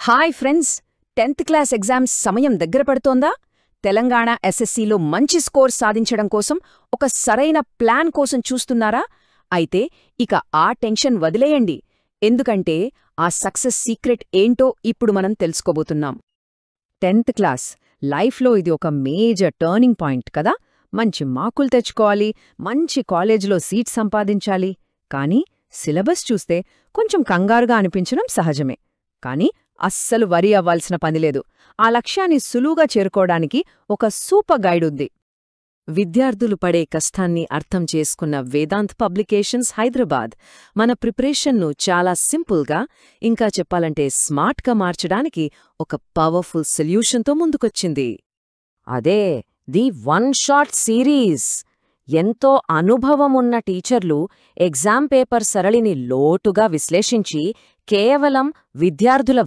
Hi friends, 10th class exams సమయం దగ్గర పడుతోందా? తెలంగాణ ఎస్ఎస్సీలో మంచి స్కోర్ సాధించడం కోసం ఒక సరైన ప్లాన్ కోసం చూస్తున్నారా? అయితే ఇక ఆ టెన్షన్ వదిలేయండి. ఎందుకంటే ఆ సక్సెస్ సీక్రెట్ ఏంటో ఇప్పుడు మనం తెలుసుకోబోతున్నాం. 10th క్లాస్ లైఫ్లో ఇది ఒక మేజర్ టర్నింగ్ పాయింట్ కదా. మంచి మార్కులు తెచ్చుకోవాలి, మంచి కాలేజీలో సీట్ సంపాదించాలి. కానీ సిలబస్ చూస్తే కొంచెం కంగారుగా అనిపించడం సహజమే. కానీ అస్సలు వరి అవ్వాల్సిన పనిలేదు. ఆ లక్ష్యాన్ని సులువుగా చేరుకోవడానికి ఒక సూపర్ గైడ్ ఉంది. విద్యార్థులు పడే కష్టాన్ని అర్థం చేసుకున్న వేదాంత్ పబ్లికేషన్స్ హైదరాబాద్ మన ప్రిపరేషన్ను చాలా సింపుల్గా, ఇంకా చెప్పాలంటే స్మార్ట్గా మార్చడానికి ఒక పవర్ఫుల్ సొల్యూషన్తో ముందుకొచ్చింది. అదే ది వన్ షాట్ సిరీస్. ఎంతో అనుభవమున్న టీచర్లు ఎగ్జామ్ పేపర్ సరళిని లోటుగా విశ్లేషించి కేవలం విద్యార్థుల